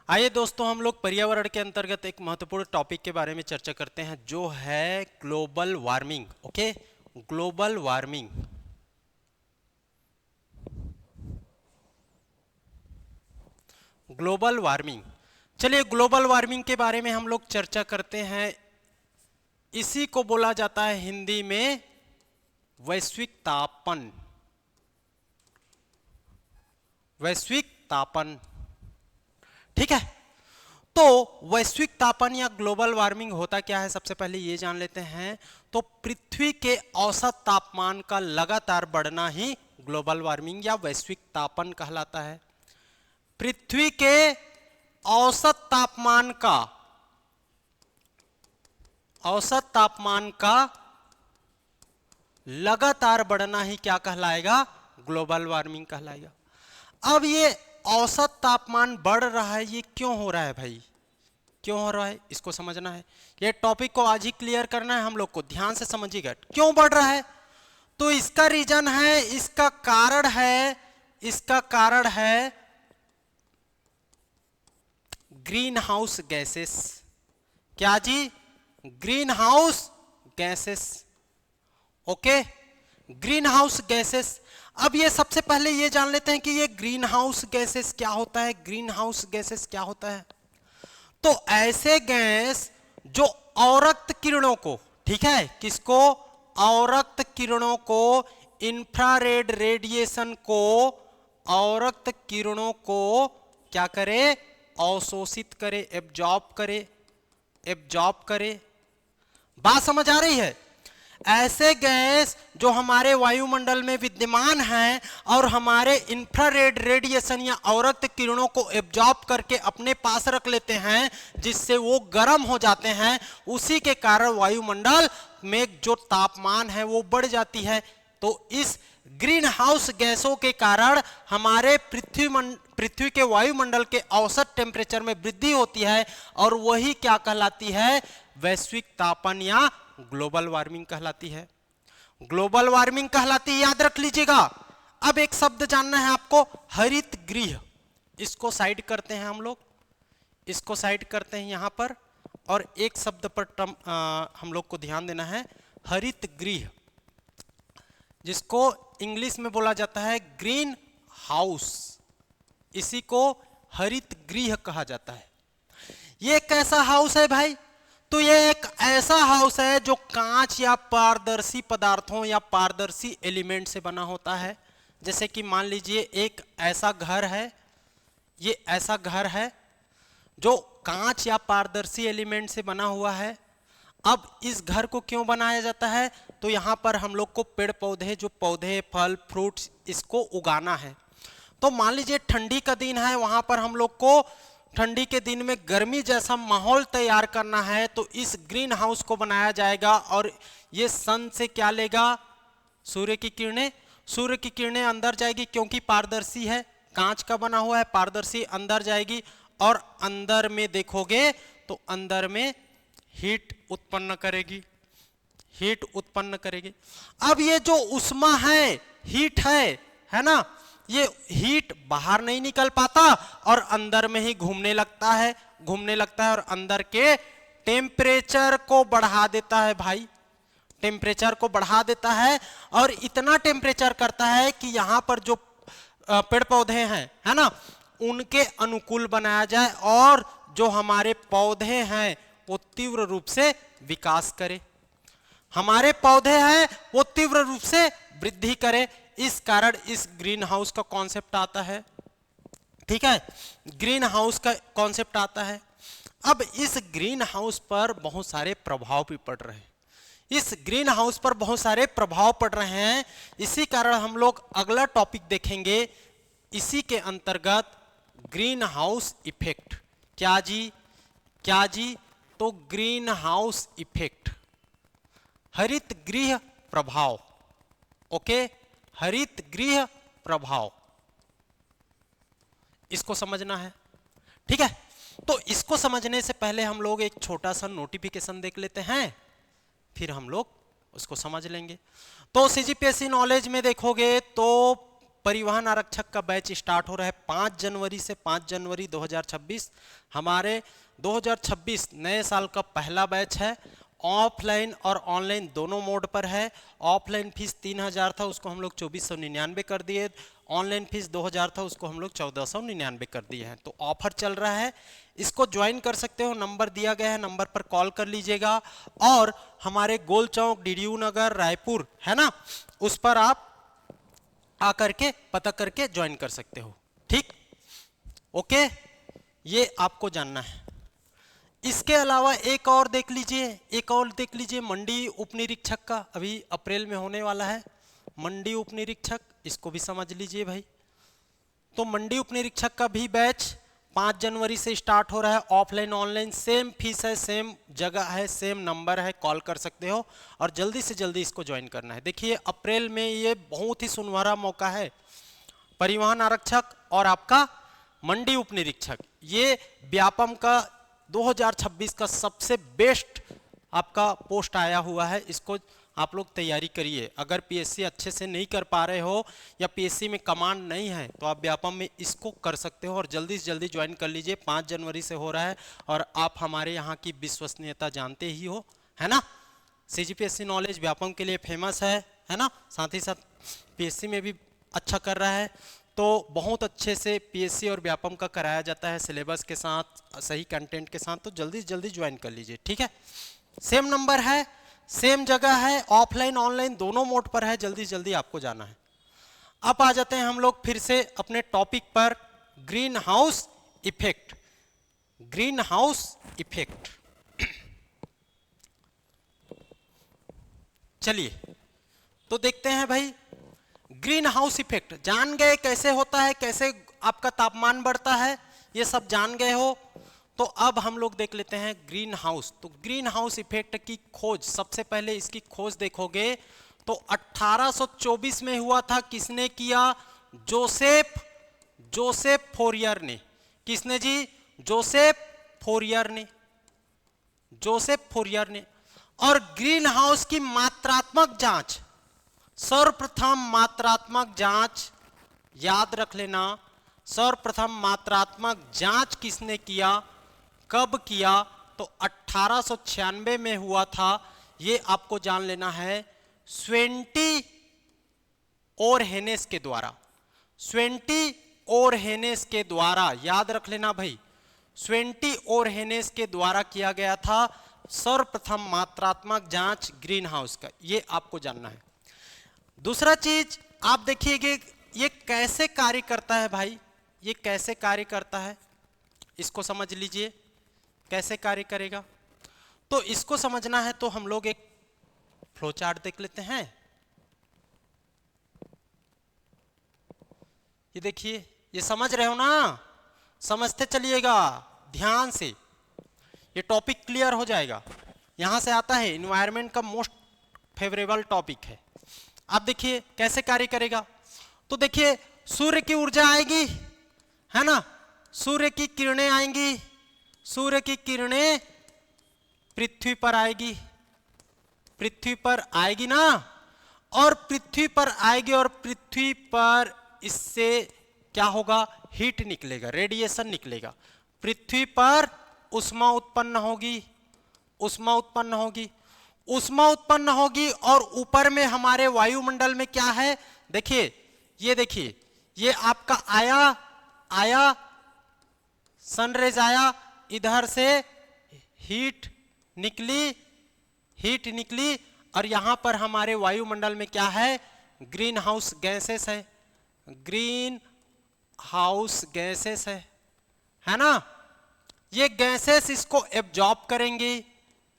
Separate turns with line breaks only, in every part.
आइए दोस्तों, हम लोग पर्यावरण के अंतर्गत एक महत्वपूर्ण टॉपिक के बारे में चर्चा करते हैं जो है global warming. Okay, global warming. Global warming, चलिए ग्लोबल वार्मिंग के बारे में हम लोग चर्चा करते हैं। इसी को बोला जाता है हिंदी में वैश्विक तापन। वैश्विक तापन, ठीक है। तो वैश्विक तापन या ग्लोबल वार्मिंग होता क्या है, सबसे पहले ये जान लेते हैं। तो पृथ्वी के औसत तापमान का लगातार बढ़ना ही ग्लोबल वार्मिंग या वैश्विक तापन कहलाता है। पृथ्वी के औसत तापमान का लगातार बढ़ना ही क्या कहलाएगा, ग्लोबल वार्मिंग कहलाएगा। अब ये औसत तापमान बढ़ रहा है, ये क्यों हो रहा है भाई, क्यों हो रहा है, इसको समझना है। ये टॉपिक को आज ही क्लियर करना है हम लोग को, ध्यान से समझिएगा। क्यों बढ़ रहा है, तो इसका रीजन है, इसका कारण है ग्रीन हाउस गैसेस। क्या जी, green house gases. Okay, green house gases. अब ये सबसे पहले ये जान लेते हैं कि ये ग्रीन हाउस गैसेस क्या होता है। ग्रीन हाउस गैसेस क्या होता है, तो ऐसे गैस जो औरक्त किरणों को, ठीक है, किसको, औरक्त किरणों को, इंफ्रारेड रेडिएशन को, औरक्त किरणों को क्या करे, अवशोषित करे, एब्जॉर्ब करे। बात समझ आ रही है। ऐसे गैस जो हमारे वायुमंडल में विद्यमान हैं और हमारे इंफ्रारेड रेडिएशन या औरक्त किरणों को एब्जॉर्ब करके अपने पास रख लेते हैं, जिससे वो गर्म हो जाते हैं, उसी के कारण वायुमंडल में जो तापमान है वो बढ़ जाती है। तो इस ग्रीन हाउस गैसों के कारण हमारे पृथ्वी के वायुमंडल के औसत टेम्परेचर में वृद्धि होती है और वही क्या कहलाती है, वैश्विक तापन या ग्लोबल वार्मिंग कहलाती है। ग्लोबल वार्मिंग कहलाती है, याद रख लीजिएगा। अब एक शब्द जानना है आपको, हरित गृह। इसको साइड करते हैं हम लोग, इसको साइड करते हैं यहां पर, और एक शब्द पर हम लोग को ध्यान देना है, हरित गृह, जिसको इंग्लिश में बोला जाता है ग्रीन हाउस। इसी को हरित गृह कहा जाता है। ये कैसा हाउस है भाई, तो ये एक ऐसा हाउस है जो कांच या पारदर्शी पदार्थों या पारदर्शी एलिमेंट से बना होता है। जैसे कि मान लीजिए एक ऐसा घर है, ये ऐसा घर है जो कांच या पारदर्शी एलिमेंट से बना हुआ है। अब इस घर को क्यों बनाया जाता है, तो यहाँ पर हम लोग को पेड़ पौधे, जो पौधे फल फ्रूट्स, इसको उगाना है। तो मान लीजिए ठंडी का दिन है, वहां पर हम लोग को ठंडी के दिन में गर्मी जैसा माहौल तैयार करना है, तो इस ग्रीन हाउस को बनाया जाएगा। और ये सन से क्या लेगा, सूर्य की किरणें अंदर जाएगी, क्योंकि पारदर्शी है, कांच का बना हुआ है, पारदर्शी अंदर जाएगी और अंदर में देखोगे तो अंदर में हीट उत्पन्न करेगी। अब ये जो उष्मा है, हीट है ना, ये हीट बाहर नहीं निकल पाता और अंदर में ही घूमने लगता है और अंदर के टेम्परेचर को बढ़ा देता है भाई, टेम्परेचर को बढ़ा देता है। और इतना टेम्परेचर करता है कि यहाँ पर जो पेड़ पौधे हैं, है ना, उनके अनुकूल बनाया जाए और जो हमारे पौधे हैं वो तीव्र रूप से विकास करे, हमारे पौधे हैं वो तीव्र रूप से वृद्धि करे। इस कारण इस ग्रीन हाउस का कॉन्सेप्ट आता है, ठीक है, ग्रीन हाउस का कॉन्सेप्ट आता है। अब इस ग्रीन हाउस पर बहुत सारे प्रभाव भी पड़ रहे हैं, इस ग्रीन हाउस पर बहुत सारे प्रभाव पड़ रहे हैं। इसी कारण हम लोग अगला टॉपिक देखेंगे, इसी के अंतर्गत ग्रीन हाउस इफेक्ट। क्या जी, तो ग्रीन हाउस इफेक्ट, हरित गृह प्रभाव। ओके, हरित गृह प्रभाव, इसको समझना है, ठीक है। तो इसको समझने से पहले हम लोग एक छोटा सा नोटिफिकेशन देख लेते हैं, फिर हम लोग उसको समझ लेंगे। तो सीजीपीएससी नॉलेज में देखोगे तो परिवहन आरक्षक का बैच स्टार्ट हो रहा है 5 जनवरी से 5 जनवरी 2026। हमारे 2026 नए साल का पहला बैच है। ऑफलाइन और ऑनलाइन दोनों मोड पर है। ऑफलाइन फीस 3000 था, उसको हम लोग 2499 कर दिए। ऑनलाइन फीस 2000 था, उसको हम लोग 1499 कर दिए हैं। तो ऑफर चल रहा है, इसको ज्वाइन कर सकते हो। नंबर दिया गया है, नंबर पर कॉल कर लीजिएगा। और हमारे गोल चौक DDU नगर रायपुर है ना, उस पर आप आकर के पता करके ज्वाइन कर सकते हो। ठीक, ओके, ये आपको जानना है। इसके अलावा एक और देख लीजिए, मंडी उप निरीक्षक का अभी अप्रैल में होने वाला है। मंडी उप निरीक्षक, इसको भी समझ लीजिए भाई। तो मंडी उप निरीक्षक का भी बैच 5 जनवरी से स्टार्ट हो रहा है। ऑफलाइन ऑनलाइन सेम फीस है, सेम जगह है, सेम नंबर है, कॉल कर सकते हो और जल्दी से जल्दी इसको ज्वाइन करना है। देखिए अप्रैल में ये बहुत ही सुनहरा मौका है। परिवहन आरक्षक और आपका मंडी उप निरीक्षक, ये व्यापम का 2026 का सबसे बेस्ट आपका पोस्ट आया हुआ है। इसको आप लोग तैयारी करिए। अगर पीएससी अच्छे से नहीं कर पा रहे हो या पीएससी में कमांड नहीं है तो आप व्यापम में इसको कर सकते हो और जल्दी से जल्दी ज्वाइन कर लीजिए। 5 जनवरी से हो रहा है और आप हमारे यहाँ की विश्वसनीयता जानते ही हो, है ना। CGPSC नॉलेज व्यापम के लिए फेमस है ना, साथ ही साथ पीएससी में भी अच्छा कर रहा है। तो बहुत अच्छे से पीएससी और व्यापम का कराया जाता है, सिलेबस के साथ, सही कंटेंट के साथ। तो जल्दी से जल्दी ज्वाइन कर लीजिए, ठीक है। सेम नंबर है, सेम जगह है, ऑफलाइन ऑनलाइन दोनों मोड पर है। जल्दी से जल्दी आपको जाना है। अब आ जाते हैं हम लोग फिर से अपने टॉपिक पर, green house effect. Green house effect, चलिए तो देखते हैं भाई। ग्रीन हाउस इफेक्ट जान गए कैसे होता है, कैसे आपका तापमान बढ़ता है, ये सब जान गए हो। तो अब हम लोग देख लेते हैं ग्रीन हाउस। तो ग्रीन हाउस इफेक्ट की खोज, सबसे पहले इसकी खोज देखोगे तो 1824 में हुआ था। किसने किया? जोसेफ फोरियर ने। किसने जी? जोसेफ फोरियर ने। और ग्रीन हाउस की मात्रात्मक जांच, सर्वप्रथम मात्रात्मक जांच याद रख लेना। सर्वप्रथम मात्रात्मक जांच किसने किया, कब किया? तो 1896 में हुआ था। ये आपको जान लेना है। स्वेंटी ओरहेनेस के द्वारा, स्वेंटी ओरहेनेस के द्वारा, याद रख लेना भाई, स्वेंटी ओरहेनेस के द्वारा किया गया था सर्वप्रथम मात्रात्मक जांच ग्रीन हाउस का। ये आपको जानना है। दूसरा चीज आप देखिएगा, ये कैसे कार्य करता है भाई, ये कैसे कार्य करता है, इसको समझ लीजिए कैसे कार्य करेगा। तो इसको समझना है तो हम लोग एक फ्लो चार्ट देख लेते हैं। ये देखिए, ये समझ रहे हो ना, समझते चलिएगा ध्यान से, ये टॉपिक क्लियर हो जाएगा। यहां से आता है एनवायरनमेंट का मोस्ट फेवरेबल टॉपिक है। आप देखिए कैसे कार्य करेगा। तो देखिए सूर्य की ऊर्जा आएगी, है ना, सूर्य की किरणें आएंगी, सूर्य की किरणें पृथ्वी पर आएगी, पृथ्वी पर आएगी ना, और पृथ्वी पर आएगी और पृथ्वी पर इससे क्या होगा, हीट निकलेगा, रेडिएशन निकलेगा। पृथ्वी पर उष्मा उत्पन्न होगी, उष्मा उत्पन्न होगी, उष्मा उत्पन्न होगी। और ऊपर में हमारे वायुमंडल में क्या है, देखिए ये आपका आया सनरेज आया, इधर से हीट निकली और यहां पर हमारे वायुमंडल में क्या है, ग्रीन हाउस गैसेस है, ग्रीन हाउस गैसेस है ना। ये गैसेस इसको एब्जॉर्ब करेंगी,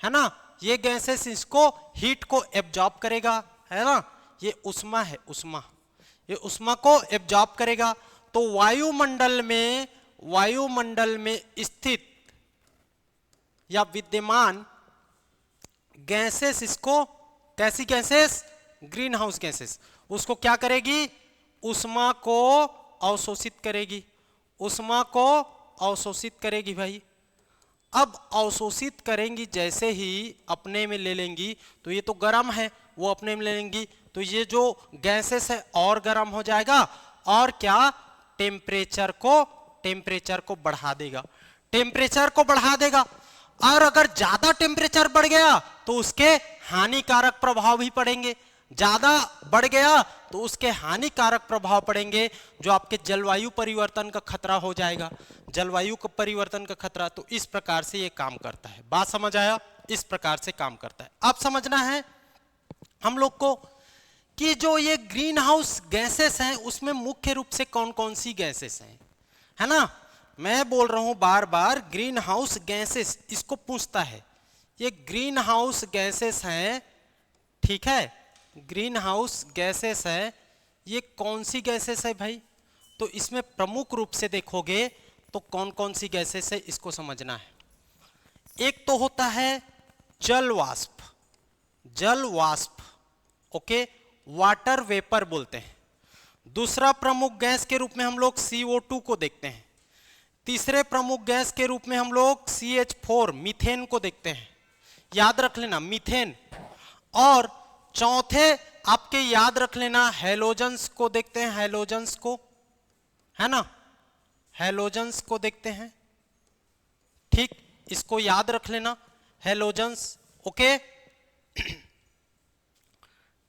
है ना, ये गैसेस इसको हीट को एब्जॉर्ब करेगा, है ना। ये उष्मा है, उष्मा, ये उष्मा को एब्जॉर्ब करेगा। तो वायुमंडल में स्थित या विद्यमान गैसेस, इसको कैसी गैसेस, ग्रीन हाउस गैसेस, उसको क्या करेगी, उष्मा को अवशोषित करेगी, उष्मा को अवशोषित करेगी भाई। अब अवशोषित करेंगी, जैसे ही अपने में ले लेंगी, तो ये तो गर्म है, वो अपने में ले लेंगी, तो ये जो गैसेस है और गर्म हो जाएगा और क्या टेम्परेचर को बढ़ा देगा, टेम्परेचर को बढ़ा देगा। और अगर ज्यादा टेम्परेचर बढ़ गया तो उसके हानिकारक प्रभाव भी पड़ेंगे, ज्यादा बढ़ गया तो उसके हानिकारक प्रभाव पड़ेंगे, जो आपके जलवायु परिवर्तन का खतरा हो जाएगा, जलवायु का परिवर्तन का खतरा। तो इस प्रकार से ये काम करता है। बात समझ आया? इस प्रकार से काम करता है। अब समझना है हम लोग को कि जो ये ग्रीन हाउस गैसेस हैं उसमें मुख्य रूप से कौन कौन सी गैसेस हैं, है ना। मैं बोल रहा हूं बार बार ग्रीन हाउस गैसेस, इसको पूछता है ये ग्रीन हाउस गैसेस हैं, ठीक है, ग्रीन हाउस गैसेस है, ये कौन सी गैसेस है भाई। तो इसमें प्रमुख रूप से देखोगे तो कौन कौन सी गैसेस है इसको समझना है। एक तो होता है जल वाष्प, जल वाष्प, ओके, वाटर वेपर बोलते हैं। दूसरा प्रमुख गैस के रूप में हम लोग CO2 को देखते हैं। तीसरे प्रमुख गैस के रूप में हम लोग CH4 मीथेन को देखते हैं, याद रख लेना मीथेन। और चौथे आपके याद रख लेना हैलोजन्स को देखते हैं, हैलोजन्स को, है ना, हैलोजन्स को देखते हैं, ठीक, इसको याद रख लेना हैलोजन्स, ओके,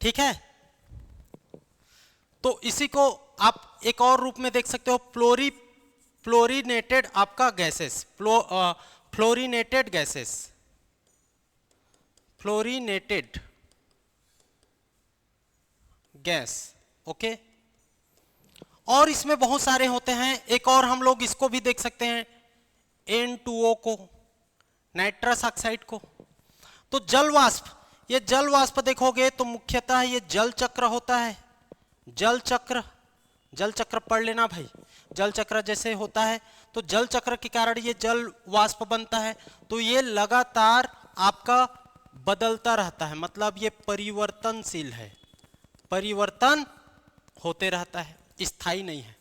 ठीक है। तो इसी को आप एक और रूप में देख सकते हो, फ्लोरिनेटेड आपका gases, fluorinated gases, fluorinated gas, okay. और इसमें बहुत सारे होते हैं, एक और हम लोग इसको भी देख सकते हैं N2O को, नाइट्रस ऑक्साइड को। तो जल वाष्प, ये जल वाष्प देखोगे तो मुख्यतः ये जल चक्र होता है, जल चक्र, जल चक्र पढ़ लेना भाई, जल चक्र जैसे होता है तो जल चक्र के कारण ये जल वाष्प बनता है। तो ये लगातार आपका बदलता रहता है, मतलब ये परिवर्तनशील है, परिवर्तन होते रहता है, स्थायी नहीं है।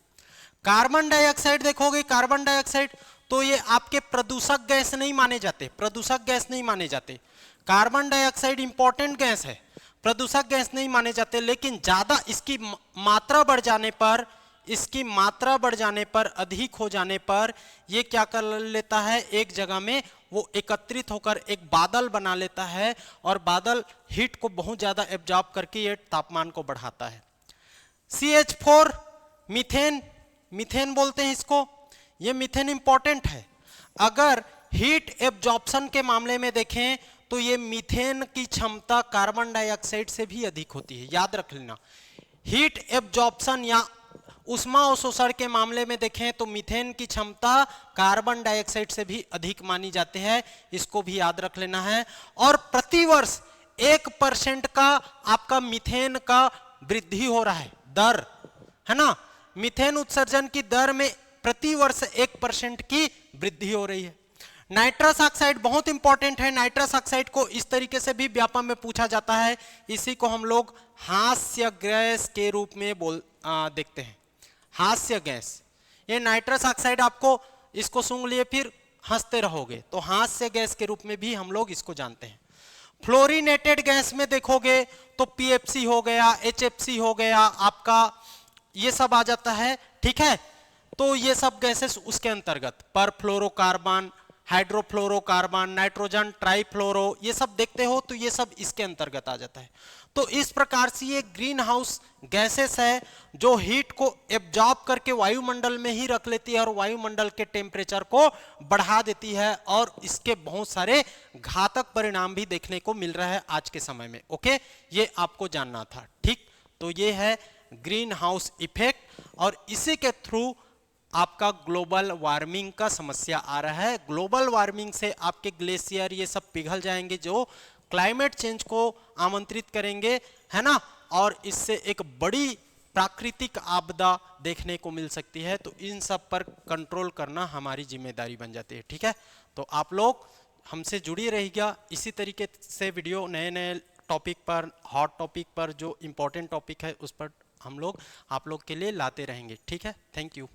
कार्बन डाइऑक्साइड देखोगे, कार्बन डाइऑक्साइड तो ये आपके प्रदूषक गैस नहीं माने जाते, प्रदूषक गैस नहीं माने जाते। कार्बन डाइऑक्साइड इंपॉर्टेंट गैस है, प्रदूषक गैस नहीं माने जाते, लेकिन ज्यादा इसकी मात्रा बढ़ जाने पर, इसकी मात्रा बढ़ जाने पर, अधिक हो जाने पर ये क्या कर लेता है, एक जगह में वो एकत्रित होकर एक बादल बना लेता है और बादल हीट को बहुत ज्यादा एब्जॉर्ब करके ये तापमान को बढ़ाता है। CH4 मीथेन, मीथेन बोलते हैं इसको, ये मीथेन इंपॉर्टेंट है। अगर हीट एब्जॉर्प्शन के मामले में देखें तो ये मीथेन की क्षमता कार्बन डाइऑक्साइड से भी अधिक होती है, याद रख लेना। हीट एब्जॉर्प्शन या उष्मा अवशोषण के मामले में देखें तो मीथेन की क्षमता कार्बन डाइऑक्साइड से भी अधिक मानी जाती है, इसको भी याद रख लेना है। और प्रतिवर्ष 1% का आपका मीथेन का वृद्धि हो रहा है, दर, है ना, मीथेन उत्सर्जन की दर में प्रतिवर्ष 1% की वृद्धि हो रही है। नाइट्रस ऑक्साइड बहुत इंपॉर्टेंट है, नाइट्रस ऑक्साइड को इस तरीके से भी व्यापम में पूछा जाता है, इसी को हम लोग हास्य गैस के रूप में देखते हैं, हास्य गैस। ये नाइट्रस ऑक्साइड आपको इसको सूंघ लिए फिर हंसते रहोगे, तो हास्य गैस के रूप में भी हम लोग इसको जानते हैं। फ्लोरिनेटेड गैस में देखोगे तो PFC हो गया, HFC हो गया आपका, ये सब आ जाता है, ठीक है। तो ये सब गैसेस उसके अंतर्गत, परफ्लोरोकार्बन, हाइड्रोफ्लोरोकार्बन, नाइट्रोजन ट्राइफ्लोरो, ये सब देखते हो तो ये सब इसके अंतर्गत आ जाता है। तो इस प्रकार से ये ग्रीन हाउस गैसेस है जो हीट को एब्जॉर्ब करके वायुमंडल में ही रख लेती है और वायुमंडल के टेम्परेचर को बढ़ा देती है, और इसके बहुत सारे घातक परिणाम भी देखने को मिल रहा है आज के समय में, ओके, ये आपको जानना था, ठीक। तो ये है ग्रीन हाउस इफेक्ट, और इसी के थ्रू आपका ग्लोबल वार्मिंग का समस्या आ रहा है। ग्लोबल वार्मिंग से आपके ग्लेशियर ये सब पिघल जाएंगे जो क्लाइमेट चेंज को आमंत्रित करेंगे, है ना, और इससे एक बड़ी प्राकृतिक आपदा देखने को मिल सकती है। तो इन सब पर कंट्रोल करना हमारी जिम्मेदारी बन जाती है, ठीक है। तो आप लोग हमसे जुड़ी रहिएगा, इसी तरीके से वीडियो नए नए टॉपिक पर, हॉट टॉपिक पर, जो इम्पोर्टेंट टॉपिक है उस पर हम लोग आप लोग के लिए लाते रहेंगे, ठीक है। Thank you.